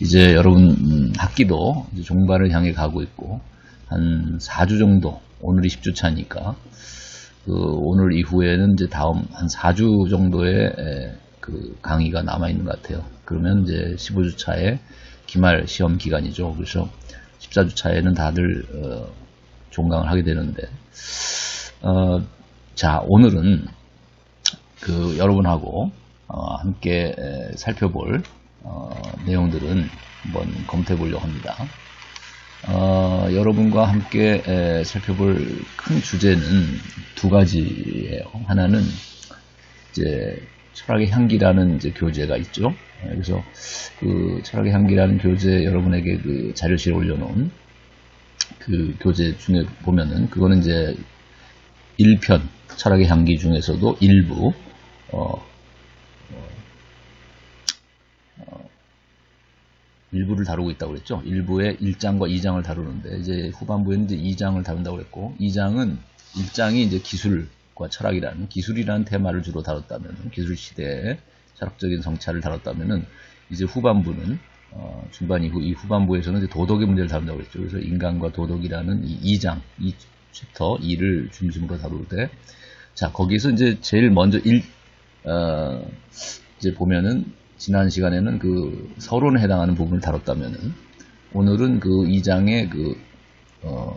이제 여러분 학기도 이제 종반을 향해 가고 있고 한 4주 정도, 오늘이 10주 차니까 오늘 이후에는 이제 다음 한 4주 정도의 그 강의가 남아 있는 것 같아요. 그러면 이제 15주 차에 기말 시험 기간이죠. 그래서 14주 차에는 다들 종강을 하게 되는데, 자, 오늘은 여러분하고 함께 살펴볼 내용들은 한번 검토해 보려고 합니다. 여러분과 함께 살펴볼 큰 주제는 두 가지예요. 하나는 이제 철학의 향기라는 이제 교재가 있죠. 그래서 그 철학의 향기라는 교재 여러분에게 그 자료실에 올려놓은 그 교재 중에 보면은 그거는 이제 1편 철학의 향기 중에서도 일부 일부를 다루고 있다고 그랬죠. 일부의 1장과 2장을 다루는데 이제 후반부에는 이제 2장을 다룬다고 그랬고, 1장이 이제 기술과 철학이라는 기술이라는 테마를 주로 다뤘다면, 기술 시대의 철학적인 성찰을 다뤘다면은 이제 후반부는 중반 이후 이 후반부에서는 이제 도덕의 문제를 다룬다고 그랬죠. 그래서 인간과 도덕이라는 이 2장, 이 챕터 2를 중심으로 다룰 때, 자, 거기서 이제 제일 먼저 이제 보면은 지난 시간에는 그 서론에 해당하는 부분을 다뤘다면은 오늘은 그 2장의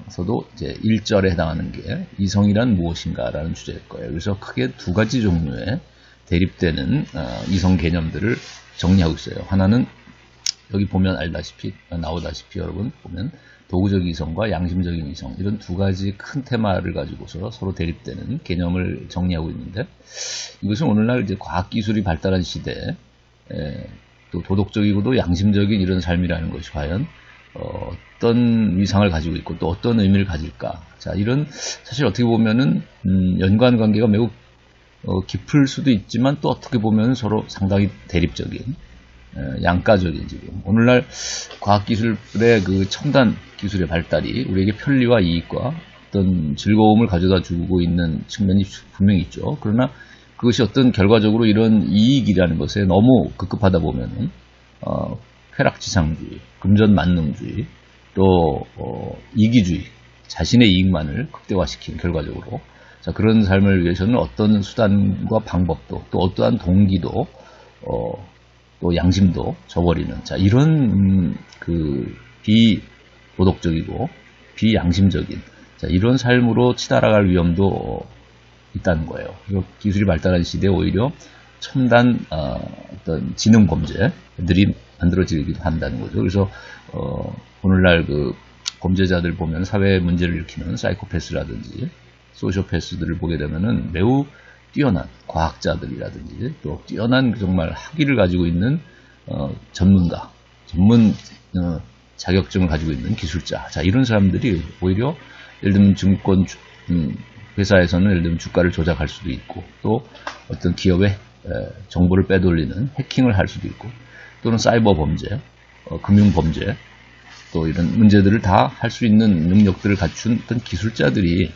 서도 이제 1절에 해당하는 게 이성이란 무엇인가라는 주제일 거예요. 그래서 크게 두 가지 종류의 대립되는 이성 개념들을 정리하고 있어요. 하나는 여기 보면 나오다시피 여러분 보면 도구적 이성과 양심적인 이성, 이런 두 가지 큰 테마를 가지고서 서로 대립되는 개념을 정리하고 있는데, 이것은 오늘날 이제 과학기술이 발달한 시대에 또 도덕적이고도 양심적인 이런 삶이라는 것이 과연 어떤 위상을 가지고 있고 또 어떤 의미를 가질까. 자, 이런 사실 어떻게 보면은 연관관계가 매우 깊을 수도 있지만 또 어떻게 보면 서로 상당히 대립적인, 양가적인, 지금 오늘날 과학기술의 그 첨단 기술의 발달이 우리에게 편리와 이익과 어떤 즐거움을 가져다 주고 있는 측면이 분명히 있죠. 그러나 그것이 어떤 결과적으로 이런 이익이라는 것에 너무 급급하다 보면은 쾌락지상주의, 금전만능주의, 또 이기주의, 자신의 이익만을 극대화시킨 결과적으로, 자, 그런 삶을 위해서는 어떤 수단과 방법도 또 어떠한 동기도 또 양심도 저버리는, 자, 이런 그 비도덕적이고 비양심적인, 자, 이런 삶으로 치달아갈 위험도 있다는 거예요. 그리고 기술이 발달한 시대에 오히려 첨단 어떤 지능 범죄들이 만들어지기도 한다는 거죠. 그래서 오늘날 그 범죄자들 보면 사회 문제를 일으키는 사이코패스라든지 소시오패스들을 보게 되면은 매우 뛰어난 과학자들이라든지 또 뛰어난 정말 학위를 가지고 있는 전문가, 전문 자격증을 가지고 있는 기술자, 자, 이런 사람들이 오히려 예를 들면 증권 회사에서는 예를 들면 주가를 조작할 수도 있고, 또 어떤 기업의 정보를 빼돌리는 해킹을 할 수도 있고, 또는 사이버 범죄, 금융 범죄, 또 이런 문제들을 다 할 수 있는 능력들을 갖춘 어떤 기술자들이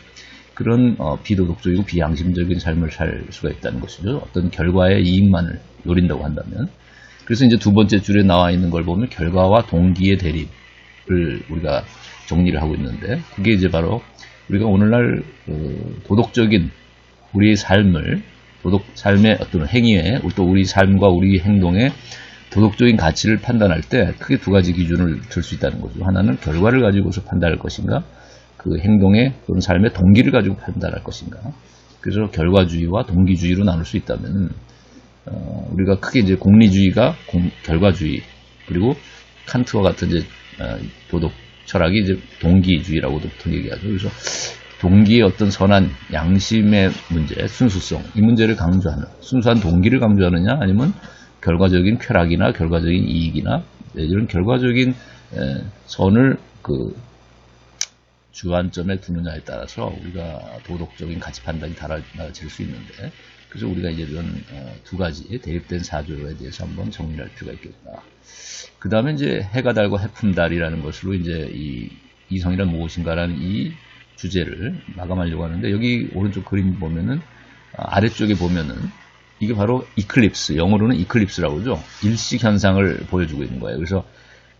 그런 비도덕적이고 비양심적인 삶을 살 수가 있다는 것이죠. 어떤 결과의 이익만을 노린다고 한다면. 그래서 이제 두 번째 줄에 나와 있는 걸 보면 결과와 동기의 대립을 우리가 정리를 하고 있는데, 그게 이제 바로 우리가 오늘날 도덕적인 우리의 삶을, 삶의 어떤 행위에, 또 우리 삶과 우리 행동의 도덕적인 가치를 판단할 때 크게 두 가지 기준을 들 수 있다는 거죠. 하나는 결과를 가지고서 판단할 것인가, 그 행동의 또는 삶의 동기를 가지고 판단할 것인가. 그래서 결과주의와 동기주의로 나눌 수 있다면, 우리가 크게 이제 공리주의가 결과주의, 그리고 칸트와 같은 이제 도덕 철학이 이제 동기주의라고도 보통 얘기하죠. 그래서 동기의 어떤 선한 양심의 문제, 순수성, 이 문제를 강조하는, 순수한 동기를 강조하느냐, 아니면 결과적인 쾌락이나 결과적인 이익이나 이런 결과적인 선을 그 주안점에 두느냐에 따라서 우리가 도덕적인 가치 판단이 달라질 수 있는데, 그래서 우리가 이제 이런 두 가지 대립된 사조에 대해서 한번 정리할 필요가 있겠다. 그 다음에 이제 해가 달고 해픈 달이라는 것으로 이제 이 이성이란 무엇인가라는 이 주제를 마감하려고 하는데, 여기 오른쪽 그림 보면은 아래쪽에 보면은 이게 바로 이클립스, 영어로는 이클립스라고 하죠. 일식 현상을 보여주고 있는 거예요. 그래서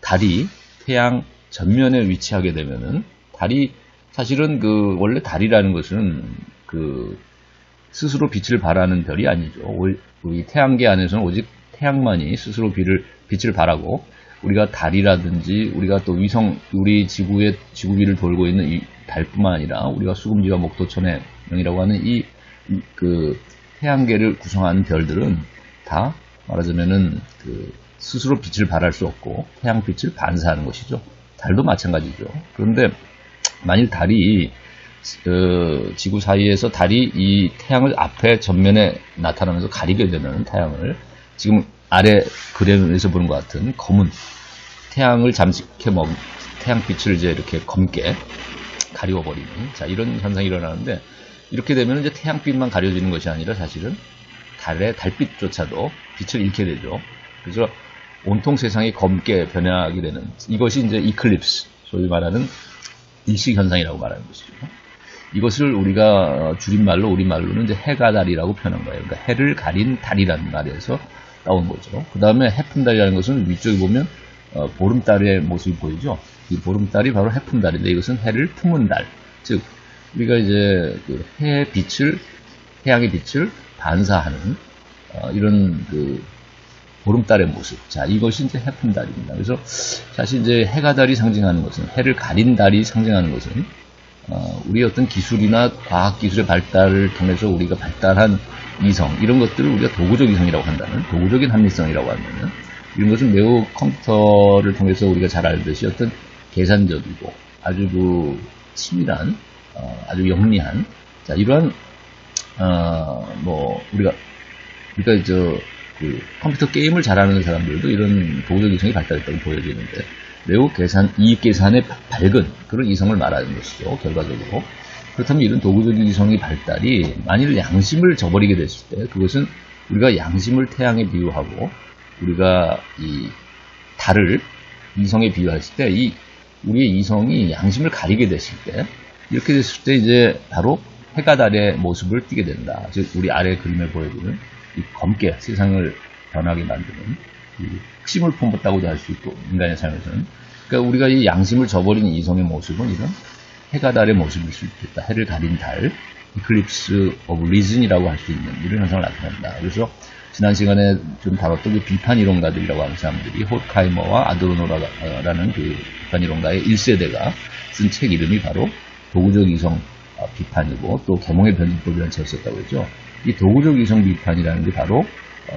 달이 태양 전면에 위치하게 되면은 달이 사실은 원래 달이라는 것은 스스로 빛을 발하는 별이 아니죠. 우리 태양계 안에서는 오직 태양만이 스스로 빛을 발하고 우리가 달이라든지 우리가 또 우리 지구비를 돌고 있는 이 달뿐만 아니라 우리가 수금지와 목토천의 명이라고 하는 태양계를 구성하는 별들은 다 말하자면은 스스로 빛을 발할 수 없고 태양빛을 반사하는 것이죠. 달도 마찬가지죠. 그런데 만일 달이 지구 사이에서 달이 이 태양을 앞에 전면에 나타나면서 가리게 되면 태양을 지금 아래 그림에서 보는 것 같은 검은 태양을 잠식해 먹은 태양빛을 이제 이렇게 검게 가리워버리는 이런 현상이 일어나는데 이렇게 되면 이제 태양빛만 가려지는 것이 아니라 사실은 달빛조차도 빛을 잃게 되죠. 그래서 온통 세상이 검게 변하게 되는 이것이 이제 이클립스, 소위 말하는 일식 현상이라고 말하는 것이죠. 이것을 우리가 줄임말로 우리말로는 이제 해가 달이라고 표현한 거예요. 그러니까 해를 가린 달이라는 말에서 나온 거죠. 그 다음에 해품달이라는 것은 위쪽에 보면 보름달의 모습이 보이죠. 이 보름달이 바로 해품달인데 이것은 해를 품은 달. 즉 우리가 이제 태양의 빛을 반사하는 이런 보름달의 모습. 이것이 이제 해품달입니다. 그래서 사실 이제 해가 달이 상징하는 것은 해를 가린 달이 상징하는 것은 우리의 어떤 기술이나 과학기술의 발달을 통해서 우리가 발달한 이성, 이런 것들을 우리가 도구적 이성이라고 한다는, 도구적인 합리성이라고 한다는, 이런 것은 매우 컴퓨터를 통해서 우리가 잘 알듯이 어떤 계산적이고 아주 치밀한, 아주 영리한, 이러한, 우리가 컴퓨터 게임을 잘하는 사람들도 이런 도구적 이성이 발달했다고 보여지는데, 매우 이익 계산에 밝은 그런 이성을 말하는 것이죠, 결과적으로. 그렇다면 이런 도구적 이성의 발달이 만일 양심을 저버리게 됐을 때, 그것은 우리가 양심을 태양에 비유하고 우리가 이 달을 이성에 비유했을 때, 우리의 이성이 양심을 가리게 됐을 때, 이렇게 됐을 때 이제 바로 해가 달의 모습을 띠게 된다. 즉 우리 그림에 보여주는 이 검게 세상을 변하게 만드는 핵심을 품었다고도 할 수 있고, 인간의 삶에서는. 그러니까 우리가 이 양심을 저버린 이성의 모습은 이런 해가 달의 모습일 수 있겠다. 해를 가린 달, 이클립스 오브 리즌이라고 할 수 있는 이런 현상을 나타낸다. 그래서 지난 시간에 좀 다뤘던 비판 이론가들이라고 하는 사람들이 호르카이머와 아도르노라는 비판 이론가의 1세대가 쓴 책 이름이 바로 도구적 이성 비판이고, 또 계몽의 변증법이라는 책을 썼다고 했죠. 이 도구적 이성 비판이라는 게 바로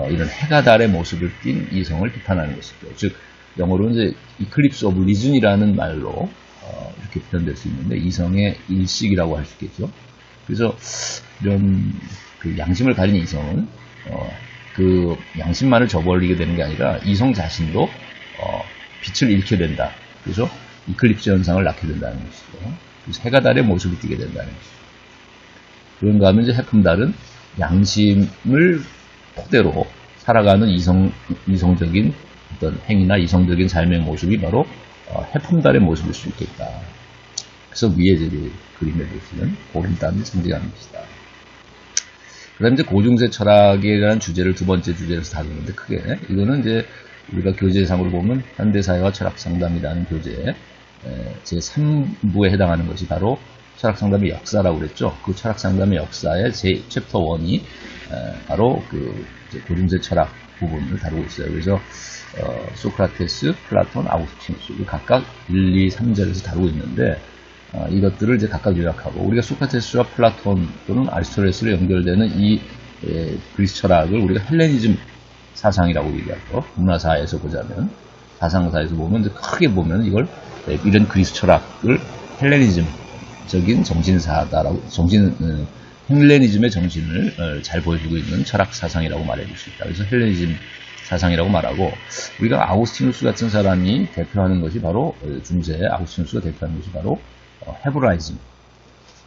이런 해가 달의 모습을 띤 이성을 비판하는 것이죠. 즉 영어로는 이제 이클립스 오브 리즌이라는 말로 이렇게 표현될 수 있는데, 이성의 일식이라고 할 수 있겠죠. 그래서 이런 양심을 가진 이성은 양심만을 저버리게 되는 게 아니라 이성 자신도 빛을 잃게 된다. 그래서 이클립스 현상을 낳게 된다는 것이죠. 그래서 해가 달의 모습을 띠게 된다는 것이죠. 그런가 하면 이제 해품달은 양심을 토대로 살아가는 이성적인 어떤 행위나 이성적인 삶의 모습이 바로 해품달의 모습일 수 있겠다. 그래서 위에 그림에 보시면 보름달이 상징하는 것이다. 그 다음에 이제 고중세 철학이라는 주제를 두 번째 주제에서 다루는데, 크게 이거는 이제 우리가 교재상으로 보면 현대사회와 철학상담이라는 교재 제3부에 해당하는 것이 바로 철학상담의 역사라고 그랬죠. 그 철학상담의 역사의 챕터 1이 바로 고중세 철학 부분을 다루고 있어요. 그래서 소크라테스, 플라톤, 아우구스티누스 각각 1, 2, 3절에서 다루고 있는데, 이것들을 이제 각각 요약하고, 우리가 소크라테스와 플라톤 또는 아리스토텔레스로 연결되는 이 그리스 철학을 우리가 헬레니즘 사상이라고 얘기하죠. 문화사에서 보자면, 사상사에서 보면, 크게 보면 이런 그리스 철학을 헬레니즘적인 정신사다라고, 헬레니즘의 정신을 잘 보여주고 있는 철학 사상이라고 말해줄 수 있다. 그래서 헬레니즘 사상이라고 말하고, 우리가 아우구스티누스 같은 사람이 대표하는 것이 바로, 중세 아우구스티누스가 대표하는 것이 바로 헤브라이즘,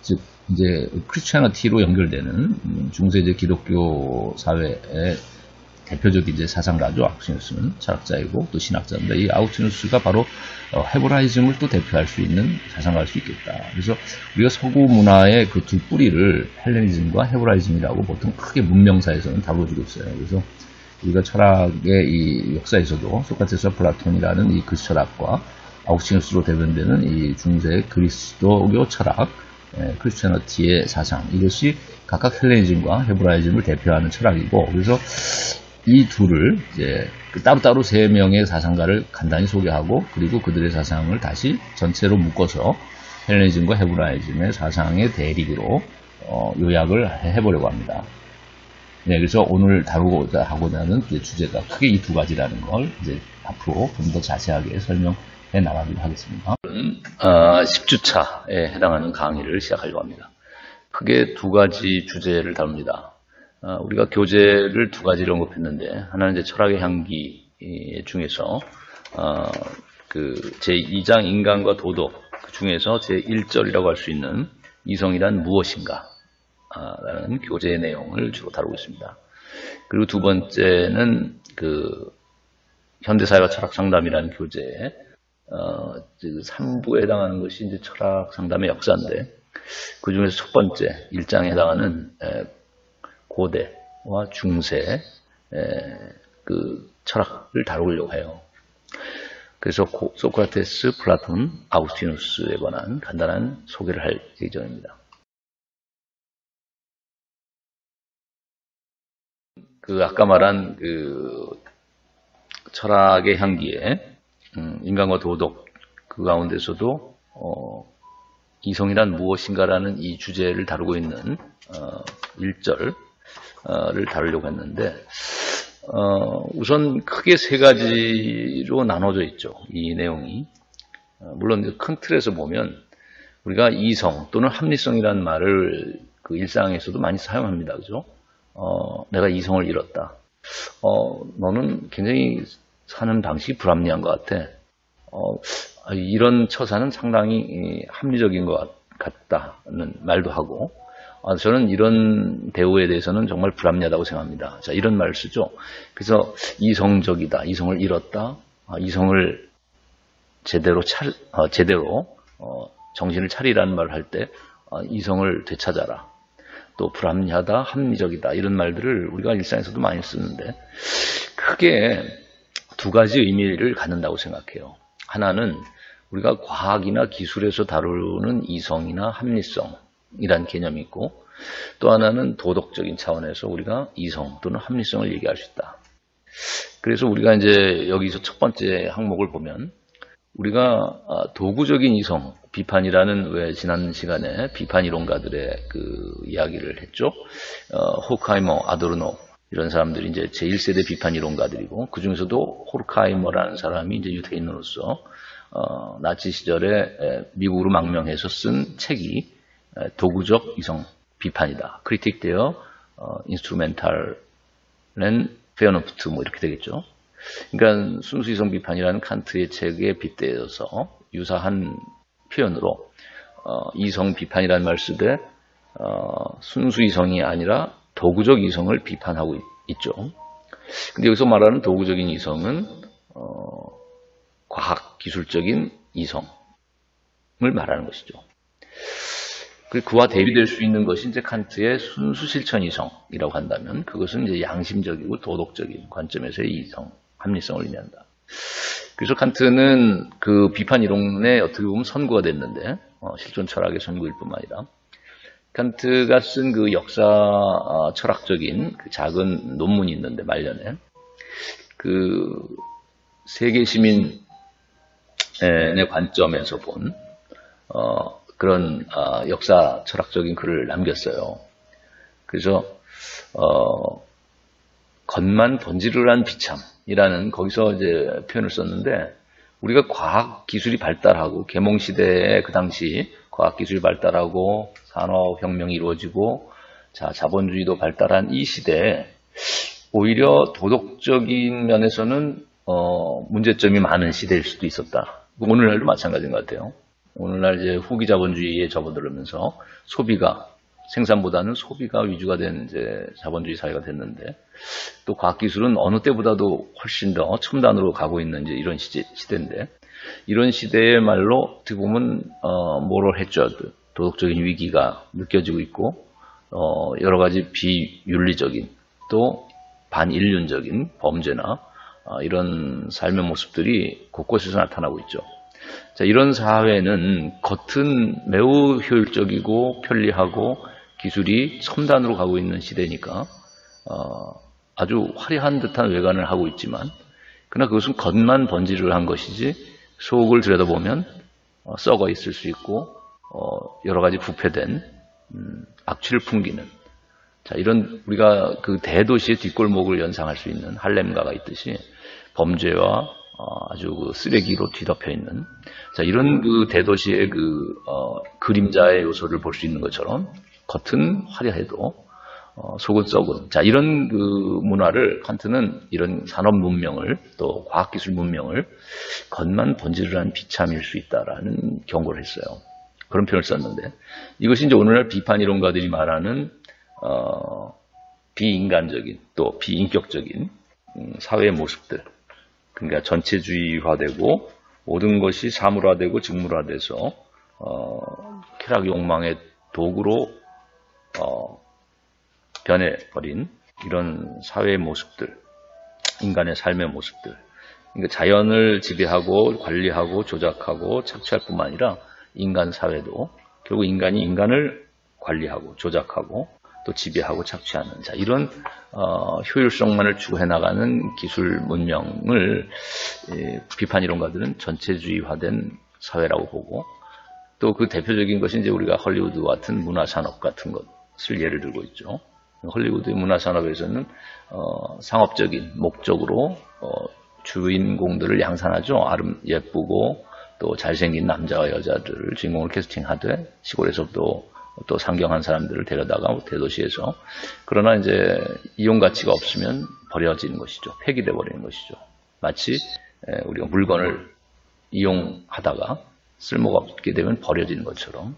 즉 이제 크리스천티로 연결되는 중세 이제 기독교 사회의 대표적인 이제 사상가죠. 아우구스티누스는 철학자이고 또 신학자인데, 이 아우구스티누스가 바로 헤브라이즘을 또 대표할 수 있는 사상가일 수 있겠다. 그래서 우리가 서구 문화의 그 두 뿌리를 헬레니즘과 헤브라이즘이라고 보통 크게 문명사에서는 다뤄주고 있어요. 그래서 우리가 철학의 이 역사에서도 소크라테스와 플라톤이라는 이 그 철학과 아우구스티누스로 대변되는 이 중세 그리스도교 철학, 크리스티아니티의 사상, 이것이 각각 헬레니즘과 헤브라이즘을 대표하는 철학이고, 그래서 이 둘을 이제 따로따로 세 명의 사상가를 간단히 소개하고, 그리고 그들의 사상을 다시 전체로 묶어서 헬레니즘과 헤브라이즘의 사상의 대립으로 요약을 해보려고 합니다. 네, 그래서 오늘 다루고자 하고자 하는 주제가 크게 이 두 가지라는 걸 이제 앞으로 좀 더 자세하게 설명해 나가도록 하겠습니다. 10주차에 해당하는 강의를 시작하려고 합니다. 크게 두 가지 주제를 다룹니다. 우리가 교재를 두 가지로 언급했는데, 하나는 이제 철학의 향기 중에서 그 제2장 인간과 도덕 그 중에서 제1절이라고 할 수 있는 이성이란 무엇인가 라는 교재의 내용을 주로 다루고 있습니다. 그리고 두 번째는 그 현대사회와 철학 상담이라는 교재에 3부에 해당하는 것이 이제 철학 상담의 역사인데, 그 중에서 첫 번째 1장에 해당하는 고대와 중세 그 철학을 다루려고 해요. 그래서 소크라테스, 플라톤, 아우구스티누스에 관한 간단한 소개를 할 예정입니다. 아까 말한 철학의 향기에 인간과 도덕 그 가운데서도 이성이란 무엇인가라는 이 주제를 다루고 있는 1절을 다루려고 했는데, 우선 크게 세 가지로 나눠져 있죠. 이 내용이. 물론 큰 틀에서 보면 우리가 이성 또는 합리성이라는 말을 그 일상에서도 많이 사용합니다. 그죠? 내가 이성을 잃었다. 너는 굉장히 사는 방식이 불합리한 것 같아. 이런 처사는 상당히 합리적인 것 같다는 말도 하고, 저는 이런 대우에 대해서는 정말 불합리하다고 생각합니다. 자, 이런 말을 쓰죠. 그래서 이성적이다, 이성을 잃었다, 이성을 제대로 정신을 차리라는 말을 할 때 이성을 되찾아라. 또 불합리하다, 합리적이다 이런 말들을 우리가 일상에서도 많이 쓰는데, 크게 두 가지 의미를 갖는다고 생각해요. 하나는 우리가 과학이나 기술에서 다루는 이성이나 합리성이란 개념이 있고, 또 하나는 도덕적인 차원에서 우리가 이성 또는 합리성을 얘기할 수 있다. 그래서 우리가 이제 여기서 첫 번째 항목을 보면, 우리가 도구적인 이성 비판이라는, 왜 지난 시간에 비판 이론가들의 그 이야기를 했죠. 호크하이머, 아도르노 이런 사람들이 이제 제1세대 비판 이론가들이고, 그 중에서도 호크하이머라는 사람이 이제 유태인으로서 나치 시절에 미국으로 망명해서 쓴 책이 도구적 이성 비판이다. 크리틱 데어 인스트루멘탈 앤 페어노프트 뭐 이렇게 되겠죠. 그러니까 순수 이성 비판이라는 칸트의 책에 빗대어서 유사한 표현으로 이성 비판이라는 말을 쓰되 순수 이성이 아니라 도구적 이성을 비판하고 있죠. 근데 여기서 말하는 도구적인 이성은 과학 기술적인 이성을 말하는 것이죠. 그와 대비될 수 있는 것이 이제 칸트의 순수 실천 이성이라고 한다면, 그것은 이제 양심적이고 도덕적인 관점에서의 이성, 합리성을 의미한다. 그래서 칸트는 그 비판 이론에 어떻게 보면 선구가 됐는데, 실존 철학의 선구일 뿐만 아니라 칸트가 쓴 그 역사 철학적인 그 작은 논문이 있는데, 말년에 그 세계 시민의 관점에서 본 그런 역사 철학적인 글을 남겼어요. 그래서 겉만 번지르르한 비참이라는 거기서 이제 표현을 썼는데, 우리가 과학 기술이 발달하고 계몽 시대에 그 당시 과학 기술이 발달하고 산업혁명이 이루어지고 자본주의도 발달한 이 시대에 오히려 도덕적인 면에서는 문제점이 많은 시대일 수도 있었다. 오늘날도 마찬가지인 것 같아요. 오늘날 이제 후기 자본주의에 접어들면서 생산보다는 소비가 위주가 된 이제 자본주의 사회가 됐는데, 또 과학기술은 어느 때보다도 훨씬 더 첨단으로 가고 있는 이제 이런 시대인데, 이런 시대의 말로 어떻게 보면 모럴 해저드, 도덕적인 위기가 느껴지고 있고, 여러 가지 비윤리적인 또 반인륜적인 범죄나 이런 삶의 모습들이 곳곳에서 나타나고 있죠. 자, 이런 사회는 겉은 매우 효율적이고 편리하고 기술이 첨단으로 가고 있는 시대니까 아주 화려한 듯한 외관을 하고 있지만, 그러나 그것은 겉만 번지르르한 것이지 속을 들여다보면 썩어 있을 수 있고 여러 가지 부패된 악취를 풍기는, 자, 이런 우리가 그 대도시의 뒷골목을 연상할 수 있는 할렘가가 있듯이 범죄와 아주 그 쓰레기로 뒤덮여 있는, 자, 이런 그 대도시의 그림자의 요소를 볼 수 있는 것처럼 겉은 화려해도 속은 썩은, 자, 이런 그 문화를 칸트는 이런 산업 문명을 또 과학기술 문명을 겉만 번지르르한 비참일 수 있다라는 경고를 했어요. 그런 표현을 썼는데, 이것이 이제 오늘날 비판 이론가들이 말하는 비인간적인 또 비인격적인 사회의 모습들, 그러니까 전체주의화되고 모든 것이 사물화되고 직물화돼서 쾌락 욕망의 도구로 변해버린 이런 사회의 모습들, 인간의 삶의 모습들, 그러니까 자연을 지배하고 관리하고 조작하고 착취할 뿐만 아니라 인간 사회도 결국 인간이 인간을 관리하고 조작하고 또 지배하고 착취하는, 자, 이런 효율성만을 추구해 나가는 기술 문명을 비판 이론가들은 전체주의화된 사회라고 보고, 또 그 대표적인 것이 이제 우리가 헐리우드 같은 문화 산업 같은 것을 예를 들고 있죠. 헐리우드의 문화 산업에서는 상업적인 목적으로 주인공들을 양산하죠. 예쁘고 또 잘생긴 남자와 여자들을 주인공을 캐스팅하되 시골에서도 또 상경한 사람들을 데려다가 대도시에서, 그러나 이제 이용 가치가 없으면 버려지는 것이죠. 폐기돼 버리는 것이죠. 마치 우리가 물건을 이용하다가 쓸모가 없게 되면 버려지는 것처럼,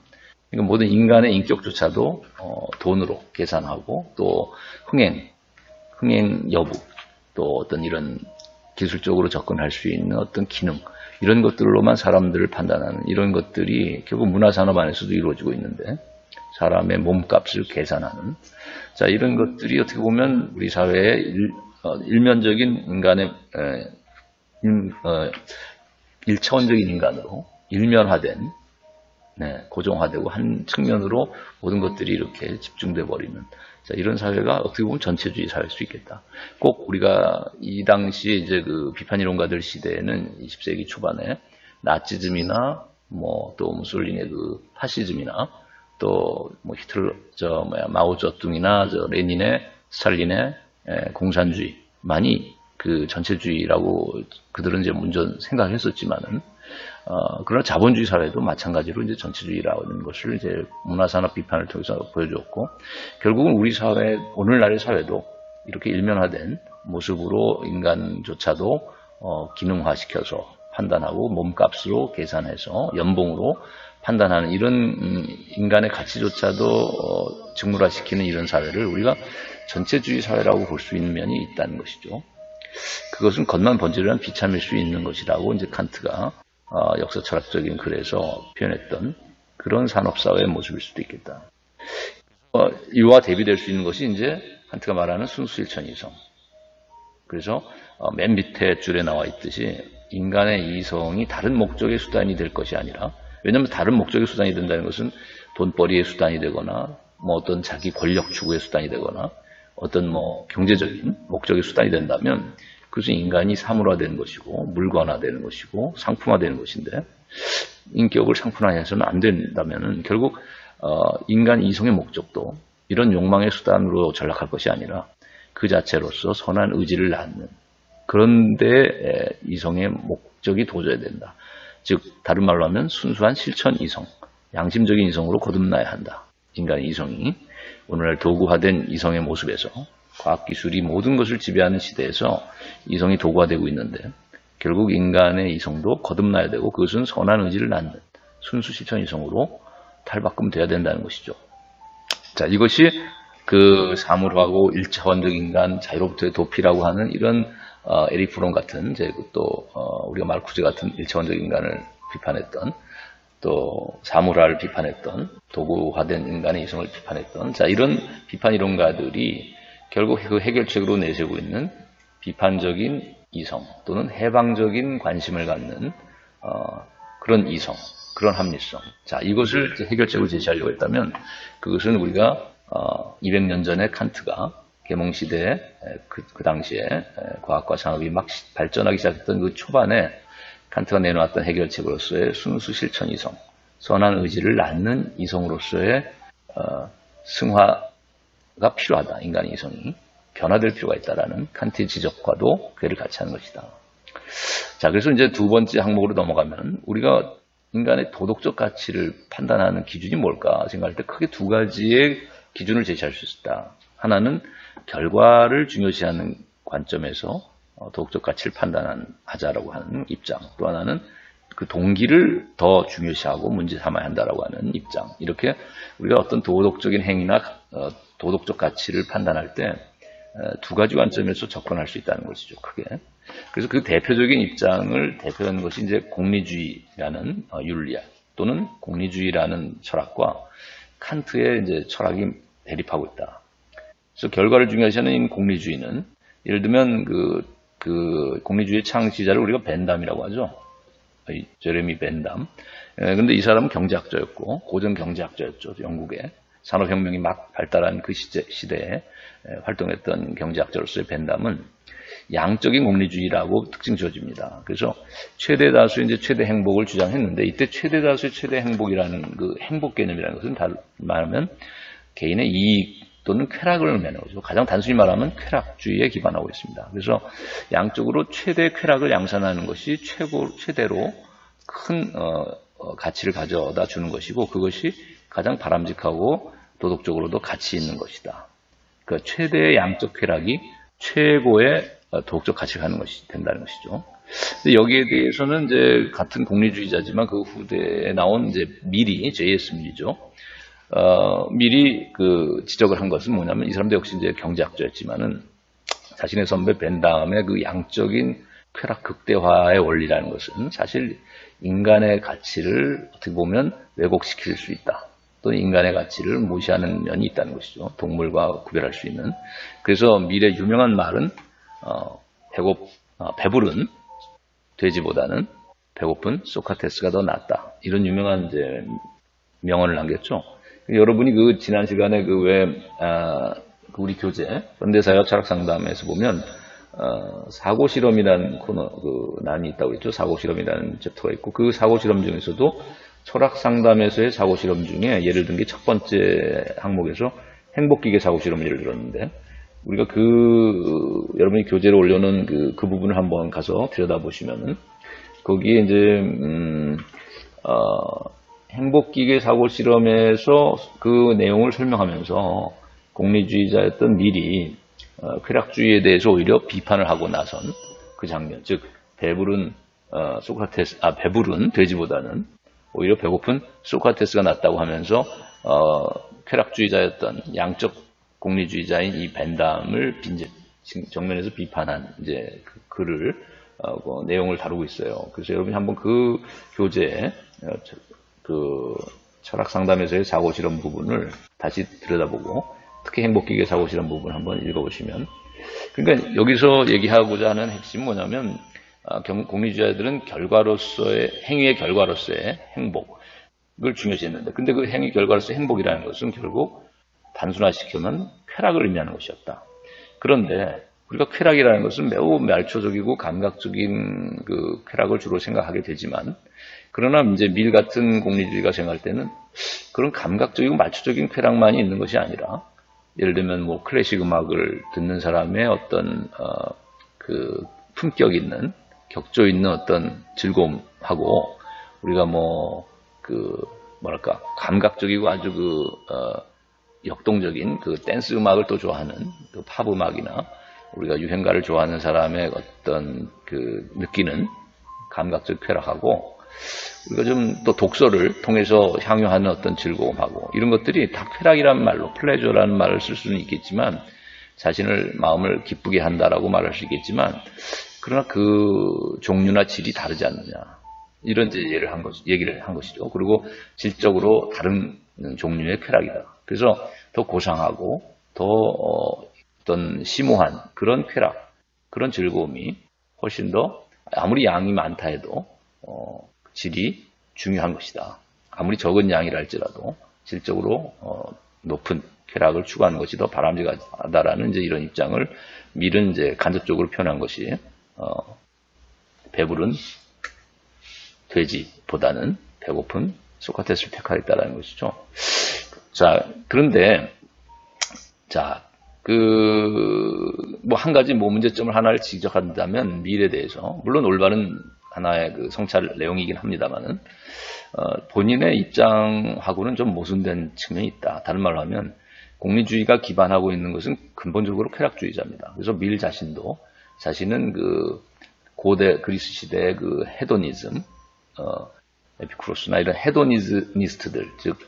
그러니까 모든 인간의 인격조차도 돈으로 계산하고 또 흥행 여부, 또 어떤 이런 기술적으로 접근할 수 있는 어떤 기능, 이런 것들로만 사람들을 판단하는 이런 것들이 결국 문화산업 안에서도 이루어지고 있는데, 사람의 몸값을 계산하는, 자, 이런 것들이 어떻게 보면 우리 사회의 일면적인 인간의 일차원적인 인간으로 일면화된, 고정화되고 한 측면으로 모든 것들이 이렇게 집중돼 버리는, 자, 이런 사회가 어떻게 보면 전체주의 사회일 수 있겠다. 꼭 우리가 이 당시에 이제 그 비판 이론가들 시대에는 20세기 초반에 나치즘이나 또 무솔리니의 그 파시즘이나 또 히틀러, 마오쩌둥이나 레닌의, 스탈린의 공산주의만이 그 전체주의라고 그들은 이제 먼저 생각했었지만은, 그러나 자본주의 사회도 마찬가지로 이제 전체주의라는 것을 이제 문화산업 비판을 통해서 보여줬고, 결국은 우리 사회, 오늘날의 사회도 이렇게 일면화된 모습으로 인간조차도 기능화시켜서 판단하고 몸값으로 계산해서 연봉으로 판단하는 이런 인간의 가치조차도 직물화시키는 이런 사회를 우리가 전체주의 사회라고 볼 수 있는 면이 있다는 것이죠. 그것은 겉만 번지르르한 비참일 수 있는 것이라고 이제 칸트가 역사 철학적인 글에서 표현했던 그런 산업사회의 모습일 수도 있겠다. 이와 대비될 수 있는 것이 이제 칸트가 말하는 순수일천이성. 그래서 맨 밑에 줄에 나와 있듯이 인간의 이성이 다른 목적의 수단이 될 것이 아니라, 왜냐하면 다른 목적의 수단이 된다는 것은 돈벌이의 수단이 되거나 어떤 자기 권력 추구의 수단이 되거나 어떤 경제적인 목적의 수단이 된다면 그것은 인간이 사물화되는 것이고 물건화되는 것이고 상품화되는 것인데, 인격을 상품화해서는 안 된다면 결국 인간 이성의 목적도 이런 욕망의 수단으로 전락할 것이 아니라 그 자체로서 선한 의지를 낳는, 그런데 이성의 목적이 도져야 된다. 즉 다른 말로 하면 순수한 실천 이성, 양심적인 이성으로 거듭나야 한다. 인간의 이성이 오늘날 도구화된 이성의 모습에서, 과학기술이 모든 것을 지배하는 시대에서 이성이 도구화되고 있는데, 결국 인간의 이성도 거듭나야 되고 그것은 선한 의지를 낳는 순수 실천 이성으로 탈바꿈돼야 된다는 것이죠. 자, 이것이 그 사물화하고 일차원적 인간, 자유로부터의 도피라고 하는 이런 에릭 프롬 같은, 또 우리가 마르쿠제 같은 일차원적 인간을 비판했던, 또 사물화를 비판했던, 도구화된 인간의 이성을 비판했던, 자, 이런 비판 이론가들이 결국 그 해결책으로 내세우고 있는 비판적인 이성 또는 해방적인 관심을 갖는 그런 이성, 그런 합리성. 자, 이것을 이제 해결책으로 제시하려고 했다면 그것은 우리가 200년 전에 칸트가 계몽시대에 그 당시에 과학과 산업이 막 발전하기 시작했던 그 초반에 칸트가 내놓았던 해결책으로서의 순수 실천 이성, 선한 의지를 낳는 이성으로서의 승화가 필요하다. 인간의 이성이 변화될 필요가 있다라는 칸트의 지적과도 괴를 같이 하는 것이다. 자, 그래서 이제 두 번째 항목으로 넘어가면 우리가 인간의 도덕적 가치를 판단하는 기준이 뭘까 생각할 때 크게 두 가지의 기준을 제시할 수 있다. 하나는 결과를 중요시하는 관점에서 도덕적 가치를 판단하자라고 하는 입장. 또 하나는 그 동기를 더 중요시하고 문제 삼아야 한다라고 하는 입장. 이렇게 우리가 어떤 도덕적인 행위나 도덕적 가치를 판단할 때 두 가지 관점에서 접근할 수 있다는 것이죠, 크게. 그래서 그 대표적인 입장을 대표하는 것이 이제 공리주의라는 윤리학 또는 공리주의라는 철학과 칸트의 이제 철학이 대립하고 있다. 그래서 결과를 중요시하는 이 공리주의는 예를 들면 그 공리주의 창시자를 우리가 벤담이라고 하죠. 제레미 벤담. 그런데 이 사람은 경제학자였고 고전 경제학자였죠. 영국에 산업혁명이 막 발달한 그 시대에 활동했던 경제학자로서의 벤담은 양적인 공리주의라고 특징 지어집니다. 그래서 최대 다수의 이제 최대 행복을 주장했는데 이때 최대 다수의 최대 행복이라는 그 행복 개념이라는 것은 말하면 개인의 이익 또는 쾌락을 의미하는 거죠. 가장 단순히 말하면 쾌락주의에 기반하고 있습니다. 그래서 양적으로 최대 쾌락을 양산하는 것이 최대로 큰 가치를 가져다 주는 것이고 그것이 가장 바람직하고 도덕적으로도 가치 있는 것이다. 그 최대의 양적 쾌락이 최고의 도덕적 가치를 갖는 것이 된다는 것이죠. 여기에 대해서는 이제 같은 공리주의자지만 그 후대에 나온 이제 밀이 J.S. 밀이죠. 밀이 그 지적을 한 것은 뭐냐면 이 사람도 역시 이제 경제학자였지만은 자신의 선배 벤담의 그 양적인 쾌락 극대화의 원리라는 것은 사실 인간의 가치를 어떻게 보면 왜곡시킬 수 있다. 또는 인간의 가치를 무시하는 면이 있다는 것이죠. 동물과 구별할 수 있는. 그래서 밀의 유명한 말은 배부른 돼지보다는 배고픈 소크라테스가 더 낫다. 이런 유명한 이제 명언을 남겼죠. 여러분이 그 지난 시간에 우리 교재 현대사회 철학 상담에서 보면 사고 실험이라는 코너 난이 있다고 했죠. 사고 실험이라는 챕터가 있고 그 사고 실험 중에서도 철학 상담에서의 사고 실험 중에 예를 든 게 첫 번째 항목에서 행복기계 사고 실험을 예를 들었는데 우리가 여러분이 교재로 올려놓은 그 부분을 한번 가서 들여다보시면은 거기에 이제 행복기계 사고 실험에서 그 내용을 설명하면서 공리주의자였던 밀이 쾌락주의에 대해서 오히려 비판을 하고 나선 그 장면, 즉 배부른 배부른 돼지보다는 오히려 배고픈 소크라테스가 낫다고 하면서 쾌락주의자였던 양적 공리주의자인 이 벤담을 정면에서 비판한 이제 그 글을 내용을 다루고 있어요. 그래서 여러분이 한번 그 교재 그 철학 상담에서의 사고 실험 부분을 다시 들여다보고 특히 행복기계 사고 실험 부분 한번 읽어보시면 그러니까 여기서 얘기하고자 하는 핵심은 뭐냐면 공리주의자들은 행위의 결과로서의 행복을 중요시했는데 근데 그 행위 결과로서의 행복이라는 것은 결국 단순화시키면 쾌락을 의미하는 것이었다. 그런데 우리가 쾌락이라는 것은 매우 말초적이고 감각적인 그 쾌락을 주로 생각하게 되지만 그러나 이제 밀 같은 공리주의가 생각할 때는 그런 감각적이고 말초적인 쾌락만이 있는 것이 아니라 예를 들면 뭐 클래식 음악을 듣는 사람의 어떤 그 품격 있는 격조 있는 어떤 즐거움하고 우리가 감각적이고 아주 역동적인 그 댄스 음악을 또 좋아하는 그 팝 음악이나 우리가 유행가를 좋아하는 사람의 어떤 그 느끼는 감각적 쾌락하고 우리가 좀 또 독서를 통해서 향유하는 어떤 즐거움하고 이런 것들이 다 쾌락이라는 말로 플레저라는 말을 쓸 수는 있겠지만 자신을 마음을 기쁘게 한다라고 말할 수 있겠지만 그러나 그 종류나 질이 다르지 않느냐 이런 이제 얘기를 한 것이죠. 그리고 질적으로 다른 종류의 쾌락이다. 그래서 더 고상하고 더 어떤 심오한 그런 쾌락, 그런 즐거움이 훨씬 더 아무리 양이 많다 해도 질이 중요한 것이다. 아무리 적은 양이라 할지라도 질적으로 높은 쾌락을 추구하는 것이 더 바람직하다라는 이제 이런 입장을 밀은 이제 간접적으로 표현한 것이 배부른 돼지보다는 배고픈 소크라테스를 택하겠다라는 것이죠. 자, 그런데 자, 뭐 한 가지 뭐 문제점을 하나를 지적한다면 밀에 대해서 물론 올바른 하나의 그 성찰 내용이긴 합니다만은 본인의 입장하고는 좀 모순된 측면이 있다. 다른 말로 하면 공리주의가 기반하고 있는 것은 근본적으로 쾌락주의자입니다. 그래서 밀 자신도 자신은 그 고대 그리스 시대의 그 헤도니즘, 에피쿠로스나 이런 헤도니스트들, 즉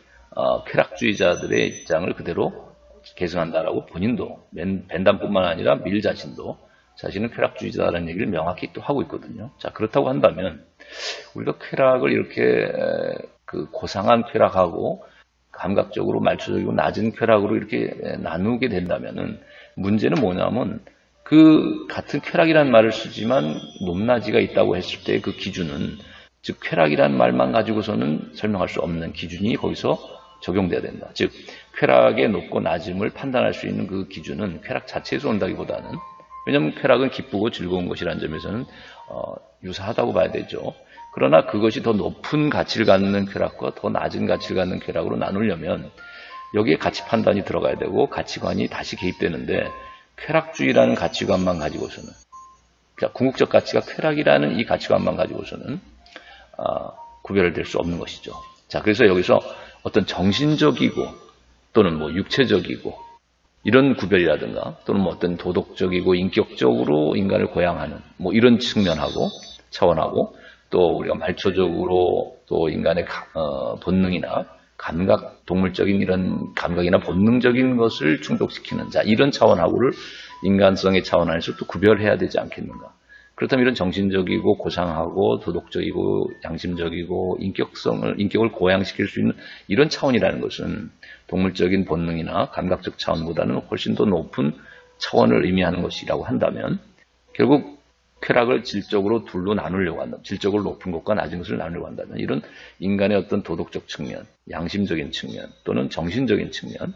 쾌락주의자들의 입장을 그대로 계승한다라고 본인도 벤담뿐만 아니라 밀 자신도 자신은 쾌락주의자라는 얘기를 명확히 또 하고 있거든요. 자, 그렇다고 한다면 우리가 쾌락을 이렇게 그 고상한 쾌락하고 감각적으로 말초적이고 낮은 쾌락으로 이렇게 나누게 된다면은 문제는 뭐냐면 그 같은 쾌락이라는 말을 쓰지만 높낮이가 있다고 했을 때 그 기준은 즉 쾌락이라는 말만 가지고서는 설명할 수 없는 기준이 거기서 적용돼야 된다. 즉 쾌락의 높고 낮음을 판단할 수 있는 그 기준은 쾌락 자체에서 온다기보다는 왜냐하면 쾌락은 기쁘고 즐거운 것이라는 점에서는 유사하다고 봐야 되죠. 그러나 그것이 더 높은 가치를 갖는 쾌락과 더 낮은 가치를 갖는 쾌락으로 나누려면 여기에 가치 판단이 들어가야 되고 가치관이 다시 개입되는데 쾌락주의라는 가치관만 가지고서는 궁극적 가치가 쾌락이라는 이 가치관만 가지고서는 구별될 수 없는 것이죠. 자, 그래서 여기서 어떤 정신적이고 또는 뭐 육체적이고 이런 구별이라든가 또는 뭐 어떤 도덕적이고 인격적으로 인간을 고양하는 뭐 이런 측면하고 차원하고 또 우리가 말초적으로 또 인간의 본능이나 감각, 동물적인 이런 감각이나 본능적인 것을 충족시키는 자 이런 차원하고를 인간성의 차원 안에서 또 구별해야 되지 않겠는가. 그렇다면 이런 정신적이고 고상하고 도덕적이고 양심적이고 인격을 고양시킬 수 있는 이런 차원이라는 것은 동물적인 본능이나 감각적 차원보다는 훨씬 더 높은 차원을 의미하는 것이라고 한다면 결국 쾌락을 질적으로 둘로 나누려고 한다면 질적으로 높은 것과 낮은 것을 나누려고 한다면 이런 인간의 어떤 도덕적 측면, 양심적인 측면 또는 정신적인 측면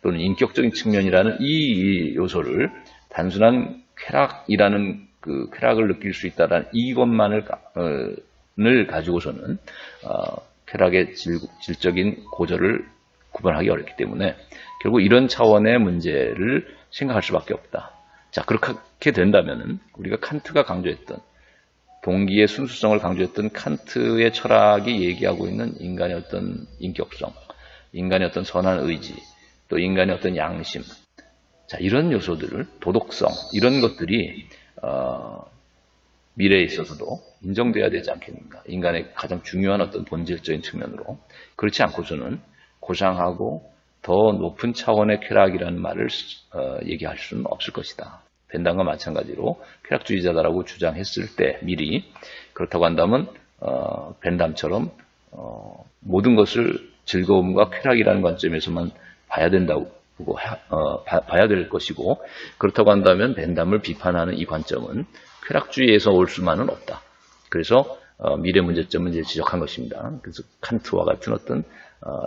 또는 인격적인 측면이라는 이 요소를 단순한 쾌락이라는 그 쾌락을 느낄 수 있다는 이것만을 가지고서는 쾌락의 질적인 고절을 구분하기 어렵기 때문에 결국 이런 차원의 문제를 생각할 수밖에 없다. 자, 그렇게 된다면은 우리가 칸트가 강조했던 동기의 순수성을 강조했던 칸트의 철학이 얘기하고 있는 인간의 어떤 인격성, 인간의 어떤 선한 의지, 또 인간의 어떤 양심, 자 이런 요소들을 도덕성 이런 것들이 미래에 있어서도 인정돼야 되지 않겠는가. 인간의 가장 중요한 어떤 본질적인 측면으로 그렇지 않고서는 고상하고 더 높은 차원의 쾌락이라는 말을 얘기할 수는 없을 것이다. 벤담과 마찬가지로 쾌락주의자다라고 주장했을 때 미리 그렇다고 한다면 벤담처럼 모든 것을 즐거움과 쾌락이라는 관점에서만 봐야 된다고 봐야 될 것이고 그렇다고 한다면 벤담을 비판하는 이 관점은 쾌락주의에서 올 수만은 없다. 그래서 미래 문제점은 이제 지적한 것입니다. 그래서 칸트와 같은 어떤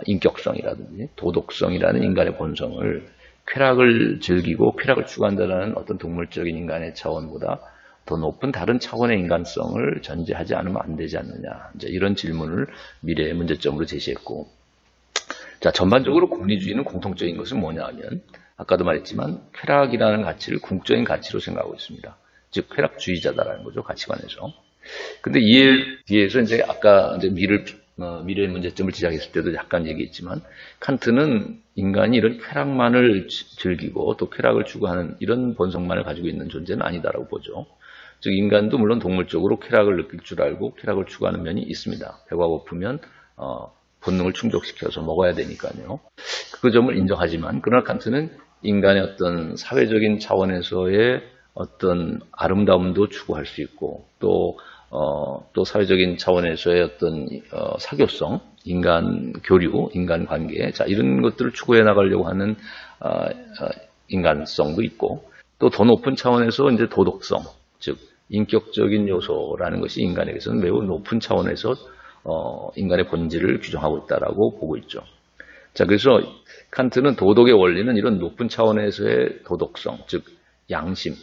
인격성이라든지 도덕성이라는 인간의 본성을 쾌락을 즐기고 쾌락을 추구한다는 어떤 동물적인 인간의 차원보다 더 높은 다른 차원의 인간성을 전제하지 않으면 안 되지 않느냐. 이제 이런 질문을 미래의 문제점으로 제시했고, 자 전반적으로 공리주의는 공통적인 것은 뭐냐 하면 아까도 말했지만 쾌락이라는 가치를 궁극적인 가치로 생각하고 있습니다. 즉 쾌락주의자다라는 거죠, 가치관에서. 근데 이에 비해서 이제 아까 이제 미래의 문제점을 지적했을 때도 약간 얘기했지만 칸트는 인간이 이런 쾌락만을 즐기고 또 쾌락을 추구하는 이런 본성만을 가지고 있는 존재는 아니다라고 보죠. 즉 인간도 물론 동물적으로 쾌락을 느낄 줄 알고 쾌락을 추구하는 면이 있습니다. 배가 고프면 본능을 충족시켜서 먹어야 되니까요. 그 점을 인정하지만 그러나 칸트는 인간의 어떤 사회적인 차원에서의 어떤 아름다움도 추구할 수 있고 또 사회적인 차원에서의 어떤 사교성, 인간 교류, 인간 관계, 자 이런 것들을 추구해 나가려고 하는 인간성도 있고 또 더 높은 차원에서 이제 도덕성, 즉 인격적인 요소라는 것이 인간에게서는 매우 높은 차원에서 인간의 본질을 규정하고 있다라고 보고 있죠. 자, 그래서 칸트는 도덕의 원리는 이런 높은 차원에서의 도덕성, 즉 양심,